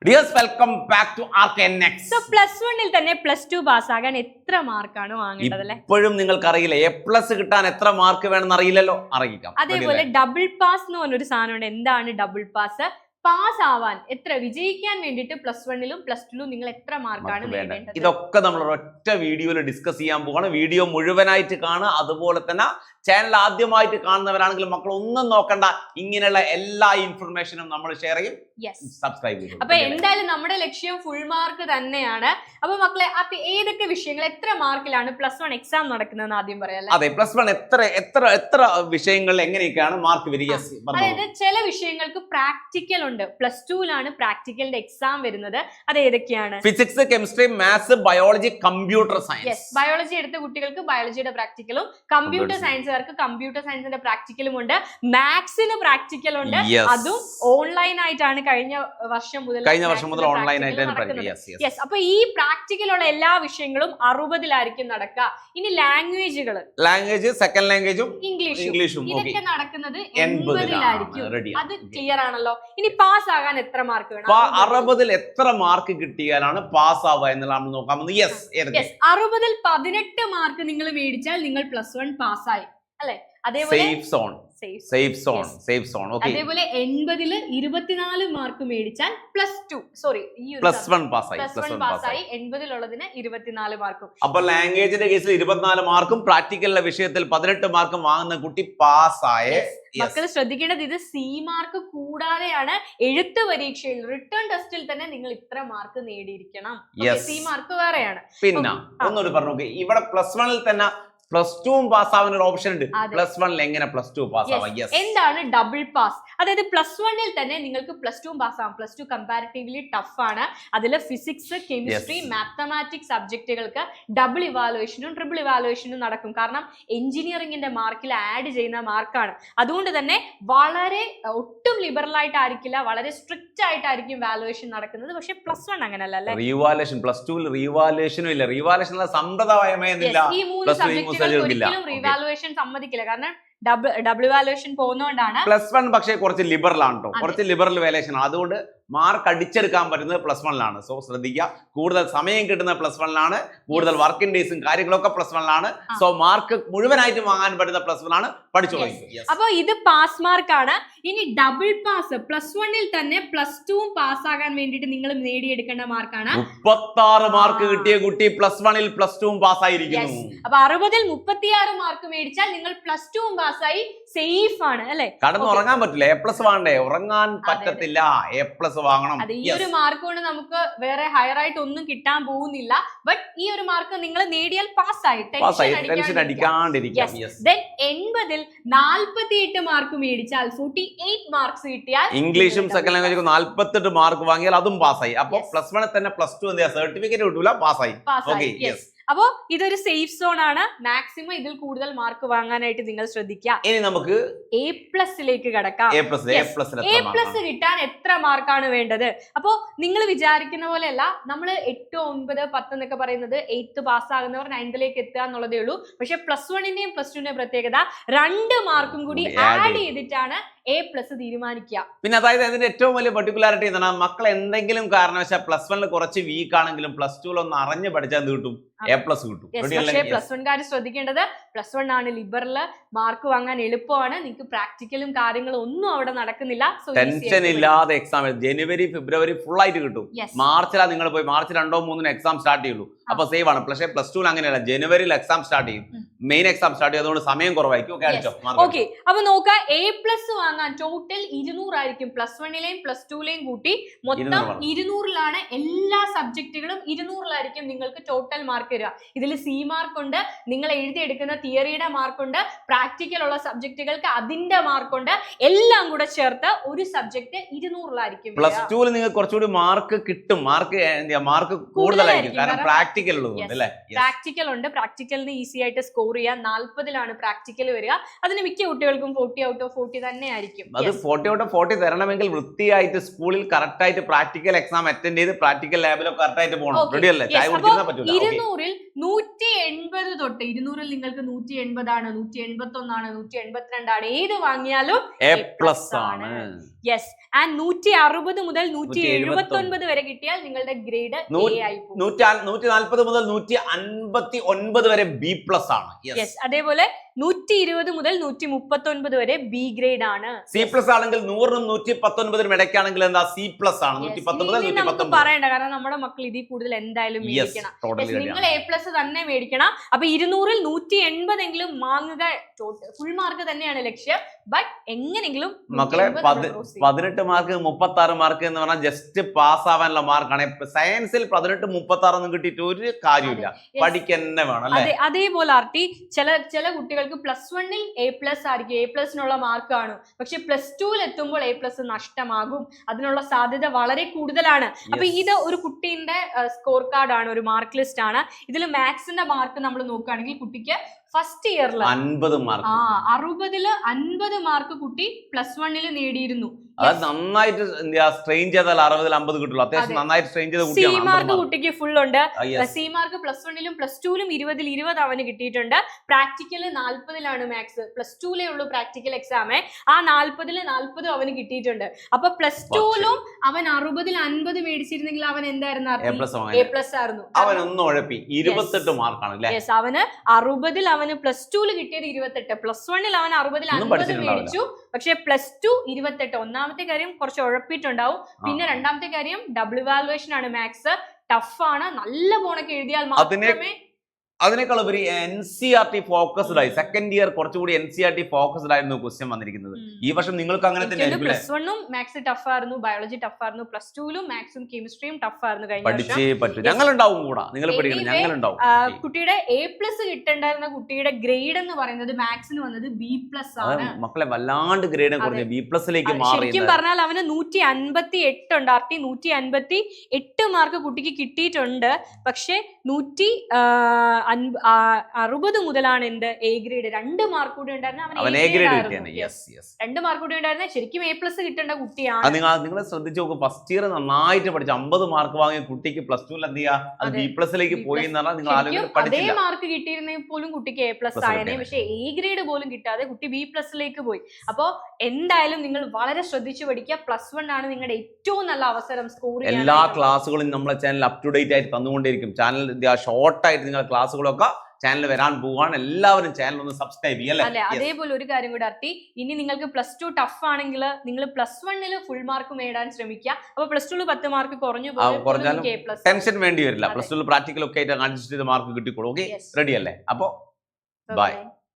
Dears, welcome back to ArcNX. So +1 ൽ തന്നെ +2 pass ആകാൻ എത്ര മാർക്കാണ് വാങ്ങേണ്ടത് അല്ലേ? ഇപ്പോഴും നിങ്ങൾക്ക് അറിയില്ല A+ കിട്ടാൻ എത്ര മാർക്ക് വേണമെന്ന് അറിയില്ലല്ലോ, അറിയിക്കാം. അതേപോലെ ഡബിൾ പാസ് എന്ന് പറഞ്ഞൊരു സാധനമുണ്ട്. എന്താണ് ഡബിൾ പാസ്? പാസ് ആവാൻ എത്ര വിജയിക്കാൻ വേണ്ടിയിട്ട് +1 ലും +2 ലും നിങ്ങൾ എത്ര മാർക്കാണ് നേടേണ്ടത്? ഇതൊക്കെ നമ്മൾ ഒറ്റ വീഡിയോയിൽ ഡിസ്കസ് ചെയ്യാൻ പോവാണ്. വീഡിയോ മുഴുവനായിട്ട് കാണുക. അതുപോലെ തന്നെ ചാനൽ ആദ്യമായിട്ട് കാണുന്നവരാണെങ്കിൽ മക്കൾ ഒന്നും നോക്കണ്ട, ഇങ്ങനെയുള്ള എല്ലാ ഇൻഫർമേഷനും നമ്മൾ ഷെയർ ചെയ്യും. സബ്സ്ക്രൈബ് ചെയ്യും. അപ്പൊ എന്തായാലും നമ്മുടെ ലക്ഷ്യം ഫുൾ മാർക്ക് തന്നെയാണ്. അപ്പൊ മക്കളെ, അപ്പൊ ഏതൊക്കെ വിഷയങ്ങൾ എത്ര മാർക്കിലാണ് +1 എക്സാം നടക്കുന്നതെന്ന് ആദ്യം പറയാം. അതെ, +1 എത്ര വിഷയങ്ങളിൽ എങ്ങനെയൊക്കെയാണ് മാർക്ക് വരിക? അതായത് ചില വിഷയങ്ങൾക്ക് പ്രാക്ടിക്കൽ ഉണ്ട്. +2 ലാണ് പ്രാക്ടിക്കലിന്റെ എക്സാം വരുന്നത്. അത് ഏതൊക്കെയാണ്? Physics, chemistry, maths, biology, computer science. Biology എടുത്ത കുട്ടികൾക്ക് ബയോളജിയുടെ പ്രാക്ടിക്കലും, കമ്പ്യൂട്ടർ സയൻസുകാർക്ക് കമ്പ്യൂട്ടർ സയൻസിന്റെ പ്രാക്ടിക്കലും ഉണ്ട്. മാത്സിന് പ്രാക്ടിക്കൽ ഉണ്ട്. അതും ഓൺലൈൻ ആയിട്ടാണ് കഴിഞ്ഞ വർഷം മുതൽ ഓൺലൈൻ ആയിട്ടാണ്. അപ്പൊ ഈ പ്രാക്ടിക്കലുള്ള എല്ലാ വിഷയങ്ങളും 60-ലായിരിക്കും നടക്കുക. ഇനി ലാംഗ്വേജ് സെക്കൻഡ് ലാംഗ്വേജും ഇംഗ്ലീഷും ഇതൊക്കെ നടക്കുന്നത് 80-ലായിരിക്കും. അത് ക്ലിയർ ആണല്ലോ. ഇനി പാസ് ആകാൻ എത്ര മാർക്ക് വേണം? 60-ൽ എത്ര മാർക്ക് കിട്ടിയാലാണ് പാസ് ആവുക എന്നുള്ളതാണ് നോക്കാൻ പോകുന്നത്. 60-ൽ 18 മാർക്ക് നിങ്ങൾ മേടിച്ചാൽ നിങ്ങൾ +1 പാസ്സായി അല്ലെ? അതേപോലെ സേഫ് സോൺ. അതേപോലെ 80-ൽ 24 മാർക്ക് മേടിച്ചാൽ +1 പാസ്സായി. 80-ലുള്ളതിന് 24 മാർക്കും. അപ്പൊ ലാംഗ്വേജിന്റെ കേസിൽ 24 മാർക്കും പ്രാക്ടിക്കലിന്റെ വിഷയത്തിൽ 18 മാർക്കും വാങ്ങുന്ന കുട്ടി പാസ്സായ. മക്കൾ ശ്രദ്ധിക്കേണ്ടത്, ഇത് C മാർക്ക് കൂടാതെയാണ്. എഴുത്ത് പരീക്ഷയിൽ റിട്ടേൺ ടെസ്റ്റിൽ തന്നെ നിങ്ങൾ ഇത്ര മാർക്ക് നേടിയിരിക്കണം. C മാർക്ക് വേറെയാണ്. പിന്നെ ഒന്നുകൂടി പറഞ്ഞു, ഇവിടെ +1-ൽ തന്നെ +2 പാസ് ആവാൻ ഒരു ഓപ്ഷൻ ഉണ്ട്. +1-ൽ എങ്ങനെ +2 പാസ് ആവാം? എന്താണ് ഡബിൾ പാസ്? അതായത് +1-ൽ തന്നെ നിങ്ങൾക്ക് +2 പാസ് ആവാം. +2 കമ്പാരിറ്റീവ്ലി ടഫ് ആണ്. അതിൽ ഫിസിക്സ്, കെമിസ്ട്രി, മാത്തമാറ്റിക്സ് സബ്ജക്റ്റുകൾക്ക് ഡബിൾ ഇവാലുവേഷനും ട്രിപ്പിൾ ഇവാലുവേഷനും നടക്കും. കാരണം എഞ്ചിനീയറിംഗിന്റെ മാർക്കിൽ ആഡ് ചെയ്യുന്ന മാർക്കാണ്. അതുകൊണ്ട് തന്നെ വളരെ ഒട്ടും ലിബറൽ ആയിട്ടായിരിക്കില്ല, വളരെ സ്ട്രിക്റ്റ് ആയിട്ടായിരിക്കും വാലുവേഷൻ നടക്കുന്നത്. പക്ഷെ +1 അങ്ങനല്ല അല്ലേ? റീവാലുവേഷൻ +2-ൽ റീവാലുവേഷനും ഇല്ല. റീവാലുവേഷൻ സമ്പ്രദായമേ ഈ 3 സബ്ജക്റ്റുകൾക്ക് ഒരിക്കലും റീവാലുവേഷൻ സമ്മതിക്കില്ല. കാരണം ഡബിൾ ഇവാലുവേഷൻ പോകുന്നതുകൊണ്ടാണ്. +1 പക്ഷേ കുറച്ച് ലിബറൽ ആണ് കേട്ടോ, കുറച്ച് ലിബറൽ വാലുവേഷൻ. അതുകൊണ്ട് മാർക്ക് അടിച്ചെടുക്കാൻ പറ്റുന്നത് +1-ലാണ്. സോ ശ്രദ്ധിക്കുക, കൂടുതൽ സമയം കിട്ടുന്ന +1-ലാണ്, കൂടുതൽ വർക്കിംഗ് ഡേയ്സും കാര്യങ്ങളൊക്കെ +1-ലാണ്. സോ മാർക്ക് മുഴുവനായിട്ട് വാങ്ങാൻ പറ്റുന്ന +1-ആണ്. പഠിച്ചോളൂ. അപ്പൊ ഇത് പാസ് മാർക്കാണ്. ഇനി ഡബിൾ പാസ്, +1-ൽ തന്നെ +2 പാസ് ആകാൻ വേണ്ടിയിട്ട് നിങ്ങൾ നേടിയെടുക്കേണ്ട മാർക്കാണ്. 36 മാർക്ക് കിട്ടിയ കുട്ടി +1-ൽ +2 പാസ് ആയിരിക്കുന്നു. അപ്പൊ 60-ൽ 36 മാർക്ക് മേടിച്ചാൽ നിങ്ങൾ +2 പാസ്സായി, സേഫ് ആണ് അല്ലെ? കടന്നുറങ്ങാൻ പറ്റില്ല. A+ വേണ്ടേ? ഉറങ്ങാൻ പറ്റത്തില്ല. A+ വാങ്ങണം. അത് ഈ ഒരു മാർക്ക് കൊണ്ട് നമുക്ക് വേറെ ഹയർ ആയിട്ട് ഒന്നും കിട്ടാൻ പോകുന്നില്ല. ബട്ട് ഈ ഒരു മാർക്ക് നിങ്ങൾ നേടിയാൽ പാസ്സായി. ടെൻഷൻ അടിക്കാണ്ടിരിക്കാം. 80-ൽ 48 മാർക്ക് മേടിച്ചാൽ 48 മാർക്സ് കിട്ടിയാൽ ഇംഗ്ലീഷും സെക്കൻഡ് ലാംഗ്വേജും 48 മാർക്ക് വാങ്ങിയാൽ അതും പാസ്സായി. അപ്പൊ +1-ൽ തന്നെ +2 എന്ത് സർട്ടിഫിക്കറ്റ് കിട്ടൂല, പാസ്സായി. അപ്പോ ഇതൊരു സേഫ് സോൺ ആണ്. മാക്സിമം ഇതിൽ കൂടുതൽ മാർക്ക് വാങ്ങാനായിട്ട് നിങ്ങൾ ശ്രദ്ധിക്കുക. ഇനി നമുക്ക് A+ലേക്ക് കടക്കാം. A+ കിട്ടാൻ എത്ര മാർക്കാണ് വേണ്ടത്? അപ്പോ നിങ്ങൾ വിചാരിക്കുന്ന പോലെയല്ല. നമ്മൾ 8, 9, 10 എന്നൊക്കെ പറയുന്നത് 8th പാസ്സാകുന്നവർ 9th-ലേക്ക് എത്തുക എന്നുള്ളതേ ഉള്ളൂ. പക്ഷെ +1-ന്റെയും +2-ന്റെയും പ്രത്യേകത 2 മാർക്കും കൂടി ആഡ് ചെയ്തിട്ടാണ് A+ തീരുമാനിക്കുക. പിന്നെ അതായത് അതിന്റെ ഏറ്റവും വലിയ പെർട്ടിക്കുലാരിറ്റി എന്താണ്? മക്കൾ എന്തെങ്കിലും കാരണവശാൽ +1-ൽ കുറച്ച് വീക്ക് ആണെങ്കിലും +2-ൽ ഒന്ന് അറിഞ്ഞ് പഠിച്ചാൽ കിട്ടും, A+ കിട്ടും. പക്ഷേ +1-കാർ ശ്രദ്ധിക്കേണ്ടത്, +1 ആണ് ലിബറൽ, മാർക്ക് വാങ്ങാൻ എളുപ്പമാണ്. നിങ്ങൾക്ക് പ്രാക്ടിക്കലും കാര്യങ്ങളും ഒന്നും അവിടെ നടക്കുന്നില്ല. ടെൻഷൻ ഇല്ലാതെ എക്സാം ജനുവരി, ഫെബ്രുവരി ഫുൾ ആയിട്ട് കിട്ടും. മാർച്ചിലാണ് നിങ്ങൾ പോയി മാർച്ച് 2, 3 എക്സാം സ്റ്റാർട്ട് ചെയ്യുള്ളൂ. അപ്പൊ സേവ് ആണ്. പക്ഷേ +2-ൽ അങ്ങനെയല്ല, ജനുവരിയിൽ എക്സാം സ്റ്റാർട്ട് ചെയ്യും, മെയിൻ എക്സാം സ്റ്റാർട്ട് ചെയ്യും. അതുകൊണ്ട് സമയം കുറവായിരിക്കും. ഓക്കെ, അപ്പൊ നോക്കാം. A+ വാങ്ങാൻ ടോട്ടൽ 200 ആയിരിക്കും. +1-ലെയും +2-ലെയും കൂട്ടി മൊത്തം 200-ലാണ്. എല്ലാ സബ്ജക്റ്റുകളും 200-ലായിരിക്കും നിങ്ങൾക്ക് ടോട്ടൽ മാർക്ക് വരിക. ഇതിൽ C മാർക്ക് ഉണ്ട്, നിങ്ങൾ എഴുതിയെടുക്കുന്ന തിയറിയുടെ മാർക്കുണ്ട്, പ്രാക്ടിക്കൽ ഉള്ള സബ്ജക്റ്റുകൾക്ക് അതിന്റെ മാർക്കുണ്ട്. എല്ലാം കൂടെ ചേർത്ത് ഒരു സബ്ജക്ട് 200-ലായിരിക്കും. +2-ൽ നിങ്ങൾക്ക് കുറച്ചുകൂടി മാർക്ക് കിട്ടും, മാർക്ക് കൂടുതലായിരിക്കും. കാരണം പ്രാക്ടിക്കൽ ഉള്ളതുകൊണ്ട് അല്ലേ? പ്രാക്ടിക്കൽ ഉണ്ട്. പ്രാക്ടിക്കലിന് ഈസി ആയിട്ട് സ്കോർ ചെയ്യാൻ 40-ലാണ് പ്രാക്ടിക്കൽ വരിക. അതിന് മിക്ക കുട്ടികൾക്കും 40 out of 40 തന്നെ ആയിരിക്കും. അത് 40 out of 40 തരണമെങ്കിൽ വൃത്തിയായിട്ട് സ്കൂളിൽ കറക്റ്റ് ആയിട്ട് പ്രാക്ടിക്കൽ എക്സാം അറ്റൻഡ് ചെയ്ത് പ്രാക്ടിക്കൽ ലാബിലൊക്കെ കറക്റ്റ് ആയിട്ട് പോകണം. റെഡി അല്ലേ? 200-ൽ 180 തൊട്ട് 200-ൽ നിങ്ങൾക്ക് 180 ആണ്, 181 ആണ്, 182 ആണ്. ഏത് വാങ്ങിയാലും A+ ആണ്. യെസ് ആൻഡ് 160 മുതൽ 179 വരെ കിട്ടിയാൽ നിങ്ങളുടെ ഗ്രേഡ് എ ആയി പോകും. 140 മുതൽ 159 വരെ ബി പ്ലസ് ആണ്. യെസ് അതേപോലെ 120 മുതൽ 139 വരെ ബി ഗ്രേഡ് ആണ്. സി പ്ലസ് ആണെങ്കിൽ 100-നും 119-നും ഇടയ്ക്കാണെങ്കിൽ എന്താ സി പ്ലസ് ആണ്. 119 മുതൽ 119 പറയണ്ട, കാരണം നമ്മുടെ മക്കൾ ഇതിൽ കൂടുതൽ എന്തായാലും മേടിക്കണം. നിങ്ങൾ എ പ്ലസ് തന്നെ മേടിക്കണം. അപ്പൊ 200-ൽ 180 എങ്കിലും വാങ്ങുക. ഫുൾ മാർക്ക് തന്നെയാണ് ലക്ഷ്യം. ബട്ട് എങ്ങനെങ്കിലും മക്കളെ 18 മാർക്ക് 36 മാർക്ക് എന്ന് പറഞ്ഞാൽ ജസ്റ്റ് പാസ് ആവാനുള്ള മാർക്കാണ്. സയൻസിൽ 18-36 ഒന്നും കിട്ടിയിട്ട് ഒരു കാര്യമില്ല. പഠിക്കന്നെ വേണം അല്ലേ? അതേപോലെ ആർട്ടി ചില കുട്ടികൾക്ക് +1-ൽ എ പ്ലസ് ആയിരിക്കും, എ പ്ലസിനുള്ള മാർക്കാണ്. പക്ഷെ +2-ൽ എത്തുമ്പോൾ എ പ്ലസ് നഷ്ടമാകും. അതിനുള്ള സാധ്യത വളരെ കൂടുതലാണ്. അപ്പൊ ഇത് ഒരു കുട്ടീന്റെ സ്കോർ കാർഡ് ആണ്, ഒരു മാർക്ക് ലിസ്റ്റ് ആണ്. ഇതിൽ മാത്സിന്റെ മാർക്ക് നമ്മൾ നോക്കുകയാണെങ്കിൽ കുട്ടിക്ക് ഫസ്റ്റ് ഇയറിൽ 50 മാർക്ക് 60-ൽ 50 മാർക്ക് കുട്ടി +1-ൽ നേടിയിരുന്നു. അത് നന്നായിട്ട് സ്ട്രെയിൻ ചെയ്താൽ 60-ൽ 50 കിട്ടുള്ളൂ. അത്യാവശ്യം നന്നായിട്ട് സ്ട്രെയിൻ ചെയ്ത സി മാർക്ക് കുട്ടിക്ക് ഫുൾ ഉണ്ട്. സി മാർക്ക് +1-ലും +2-ലും 20-ൽ 20 അവന് കിട്ടിയിട്ടുണ്ട്. Practical 40-ലാണ് maths. +2-ലേ ഉള്ളൂ പ്രാക്ടിക്കൽ എക്സാം. ആ 40-ൽ 40 അവന് കിട്ടിയിട്ടുണ്ട്. അപ്പൊ +2-ലും അവൻ 60-ൽ 50 മേടിച്ചിരുന്നെങ്കിൽ അവൻ എന്തായിരുന്നു? എ പ്ലസ് ആയിരുന്നു. അവനൊന്നും ഉഴപ്പി 28 മാർക്കാണ്. യെസ് അവന് 60-ൽ അവന് +2-ൽ കിട്ടിയത് 28. +1-ൽ അവൻ 60-ൽ 50 മേടിച്ചു. പക്ഷെ +2 28. ഒന്നാമത്തെ കാര്യം കുറച്ച് ഉഴപ്പിയിട്ടുണ്ടാവും. പിന്നെ രണ്ടാമത്തെ കാര്യം ഡബിൾ ഇവാലുവേഷൻ ആണ്. മാത്സ് ടഫ് ആണ്. നല്ല പോണൊക്കെ എഴുതിയാൽ മാത്രമേ. അതിനേക്കാൾ ഉപരി NCERT ഫോക്കസ്ഡ് ആയി. സെക്കൻഡ് ഇയർ കുറച്ചുകൂടി NCERT ഫോക്കസ്ഡ് ആയിരുന്നു ക്വസ്റ്റ്യൻ വന്നിരിക്കുന്നത്. ഈ വർഷം നിങ്ങൾക്ക് അങ്ങനെ തന്നെ +1-ഉം മാത്സ് ടഫ് ആയിരുന്നു, ബയോളജി ടഫ് ആയിരുന്നു, +2-ലും മാത്സും കെമിസ്ട്രിയും ടഫ് ആയിരുന്നു. പഠിച്ചേ പറ്റും. ഞങ്ങളുണ്ടാവും കൂടാ, നിങ്ങൾ പഠിക്കണം, ഞങ്ങളുണ്ടാവും. കുട്ടിയുടെ എ പ്ലസ് കിട്ടേണ്ടായിരുന്ന കുട്ടിയുടെ ഗ്രേഡ് എന്ന് പറയുന്നത് മാത്സിന് വന്നത് B+ ആണ്. മക്കളെ വല്ലാണ്ട് ഗ്രേഡ് കുറഞ്ഞു B+ലേക്ക് മാറി. ശരിക്കും പറഞ്ഞാൽ അവന് 158 ഉണ്ട്. 158 മാർക്ക് കുട്ടിക്ക് കിട്ടിയിട്ടുണ്ട്. പക്ഷെ 60 മുതലാണ് എന്ത് എ ഗ്രേഡ്. 2 മാർക്ക് കൂടി ഉണ്ടായിരുന്ന 2 മാർക്ക് കൂടി ഉണ്ടായിരുന്ന ശരിക്കും A+ കിട്ടേണ്ട കുട്ടിയാണ്. നിങ്ങൾ ശ്രദ്ധിച്ചു നോക്കും. ഫസ്റ്റ് ഇയർ നന്നായിട്ട് പഠിച്ചു 50 മാർക്ക് വാങ്ങിയ കുട്ടിക്ക് +2-ൽ എന്ത് ചെയ്യാ, അത് B+ലേക്ക് പോയി എന്ന് പറഞ്ഞാൽ നിങ്ങൾ അതേ മാർക്ക് കിട്ടിയിരുന്നെങ്കിൽ പോലും കുട്ടിക്ക് A+ ആയനെ. പക്ഷെ എ ഗ്രേഡ് പോലും കിട്ടാതെ കുട്ടി B+ലേക്ക് പോയി. അപ്പോ എന്തായാലും നിങ്ങൾ വളരെ ശ്രദ്ധിച്ചു പഠിക്കുക. +1 ആണ് നിങ്ങളുടെ ഏറ്റവും നല്ല അവസരം സ്കോർ ചെയ്യാൻ. എല്ലാ ക്ലാസ്സുകളും നമ്മളെ ചാനൽ അപ് ടു ഡേറ്റ് ആയിട്ട് തന്നുകൊണ്ടിരിക്കും. ചാനൽ ഷോർട്ടായിട്ട് നിങ്ങൾ ക്ലാസ്സുകളൊക്കെ ചാനൽ വരാൻ പോവാണ്. എല്ലാവരും ചാനൽ ഒന്ന് സബ്സ്ക്രൈബ് ചെയ്യല്ലേ. അതേപോലെ ഒരു കാര്യം കൂടെ അർത്തി, ഇനി നിങ്ങൾക്ക് +2 ടഫ് ആണെങ്കിൽ നിങ്ങൾ +1-ൽ ഫുൾ മാർക്ക് നേടാൻ ശ്രമിക്കുക. അപ്പൊ +2-ൽ 10 മാർക്ക് കുറഞ്ഞു കുറഞ്ഞാലും ടെൻഷൻ വേണ്ടി വരില്ല. +2-ൽ പ്രാക്ടിക്കൽ ഒക്കെ ആയിട്ട് അഡ്ജസ്റ്റ് ചെയ്ത മാർക്ക് കിട്ടിക്കോളൂ. ഓക്കെ, റെഡി അല്ലേ? അപ്പോ ബൈ.